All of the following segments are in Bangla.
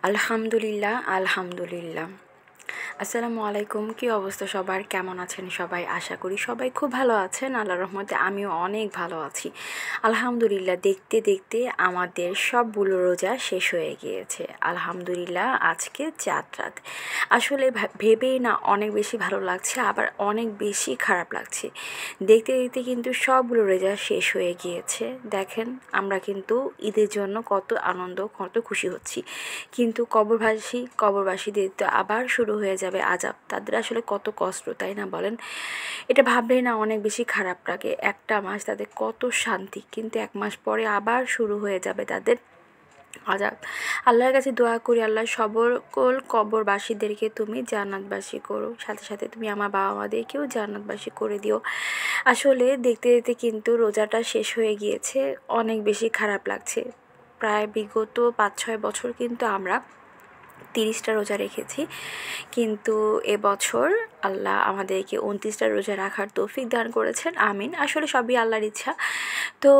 আলহামদুলিল্লাহ আলহামদুলিল্লাহ। আসসালামু আলাইকুম। কি অবস্থা সবার, কেমন আছেন সবাই? আশা করি সবাই খুব ভালো আছেন। আল্লাহর রহমতে আমিও অনেক ভালো আছি আলহামদুলিল্লাহ। দেখতে দেখতে আমাদের সবগুলো রোজা শেষ হয়ে গিয়েছে আলহামদুলিল্লাহ। আজকে 4 রাত। আসলে ভেবেই না অনেক বেশি ভালো লাগছে, আবার অনেক বেশি খারাপ লাগছে। দেখতে দেখতে কিন্তু সবগুলো রোজা শেষ হয়ে গিয়েছে। দেখেন আমরা কিন্তু ঈদের জন্য কত আনন্দ, কত খুশি হচ্ছি, কিন্তু কবরবাসীদের তো আবার শুরু হয়ে যাবে আযাব। তাদের আসলে কত কষ্ট, তাই না বলেন? এটা ভাবলেই না অনেক বেশি খারাপ লাগে। একটা মাস তাদের কত শান্তি, কিন্তু 1 মাস পরে আবার শুরু হয়ে যাবে তাদের আযাব। আল্লাহর কাছে দোয়া করি, আল্লাহ সকল কবরবাসীদেরকে তুমি জান্নাতবাসী করো, সাথে সাথে তুমি আমার বাবা মাদেরকেও জান্নাতবাসী করে দিও। আসলে দেখতে দেখতে কিন্তু রোজাটা শেষ হয়ে গিয়েছে, অনেক বেশি খারাপ লাগছে। প্রায় বিগত 5-6 বছর কিন্তু আমরা 30টা রোজা রেখেছি, কিন্তু এবছর আল্লাহ আমাদেরকে 29টা রোজা রাখার তৌফিক দান করেছেন। আমিন। আসলে সবই আল্লাহর ইচ্ছা। তো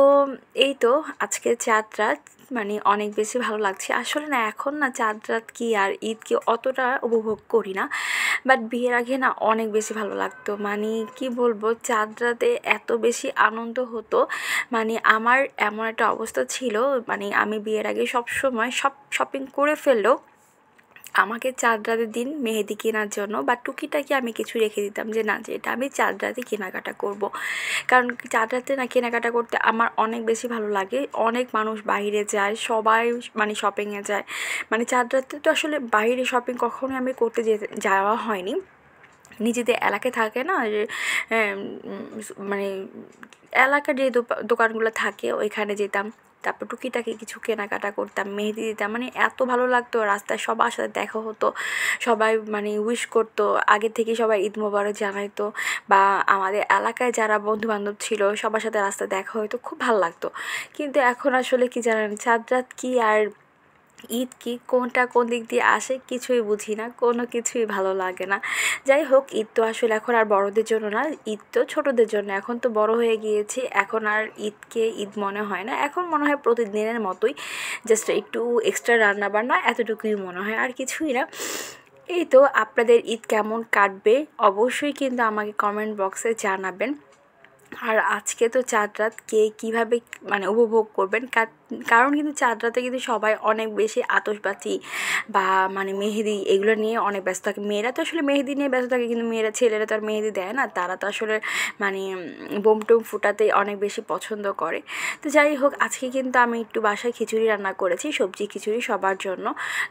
এই তো আজকে 4 রাত, মানে অনেক বেশি ভালো লাগছে। আসলে না এখন না 4 রাত কি আর ঈদকে অতটা উপভোগ করি না, বাট বিয়ের আগে না অনেক বেশি ভালো লাগতো। মানে কি বলবো, 4 রাতে এত বেশি আনন্দ হতো। মানে আমার এমন একটা অবস্থা ছিল, মানে আমি বিয়ের আগে সব সময় সব শপিং করে ফেললেও আমাকে 4 রাতের দিন মেহেদি কেনার জন্য বা টুকিটাকি আমি কিছু রেখে দিতাম, যে না, যে এটা আমি 4 রাতে কেনাকাটা করব। কারণ 4 রাতে না কেনাকাটা করতে আমার অনেক বেশি ভালো লাগে। অনেক মানুষ বাইরে যায়, সবাই মানে শপিংয়ে যায়। মানে 4 রাতে তো আসলে বাইরে শপিং কখনোই আমি করতে যাওয়া হয়নি। নিজেদের এলাকায় থাকে না যে মানে এলাকার যে দোকানগুলো থাকে ওইখানে যেতাম, তারপর টুকিটাকি কিছু কেনাকাটা করতাম, মেহেদি দিতাম। মানে এত ভালো লাগতো, রাস্তায় সবার সাথে দেখা হতো, সবাই মানে উইশ করতো, আগে থেকে সবাই ঈদ মোবারক জানাইতো, বা আমাদের এলাকায় যারা বন্ধুবান্ধব ছিল সবার সাথে রাস্তায় দেখা হতো, খুব ভালো লাগতো। কিন্তু এখন আসলে কি জানেন, 4 রাত কি আর ঈদ কি, কোনটা কোন দিক দিয়ে আসে কিছুই বুঝি না, কোনো কিছুই ভালো লাগে না। যাই হোক, ঈদ তো আসলে এখন আর বড়দের জন্য না, ঈদ তো ছোটদের জন্য। এখন তো বড় হয়ে গিয়েছি, এখন আর ঈদকে ঈদ মনে হয় না। এখন মনে হয় প্রতিদিনের মতোই, জাস্ট একটু এক্সট্রা রান্না বান্না, এতটুকুই মনে হয়, আর কিছুই না। এই তো আপনাদের ঈদ কেমন কাটবে অবশ্যই কিন্তু আমাকে কমেন্ট বক্সে জানাবেন। আর আজকে তো 4 রাত কে কীভাবে মানে উপভোগ করবেন, কারণ কিন্তু 4 রাতে কিন্তু সবাই অনেক বেশি আতশবাজি বা মানে মেহেদি এগুলো নিয়ে অনেক ব্যস্ত থাকে। মেয়েরা তো আসলে মেহেদি নিয়ে ব্যস্ত থাকে, কিন্তু ছেলেরা তো আর মেহেদি দেয় না, তারা তো আসলে মানে বোম টোম ফুটাতে অনেক বেশি পছন্দ করে। তো যাই হোক, আজকে কিন্তু আমি একটু বাসায় খিচুড়ি রান্না করেছি, সবজি খিচুড়ি সবার জন্য।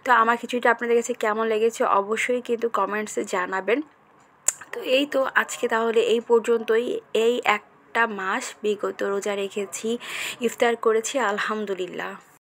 তো আমার খিচুড়িটা আপনাদের কাছে কেমন লেগেছে অবশ্যই কিন্তু কমেন্টসে জানাবেন। তো এই তো আজকে তাহলে এই পর্যন্তই। এই একটা মাস বিগত রোজা রেখেছি, ইফতার করেছি আলহামদুলিল্লাহ।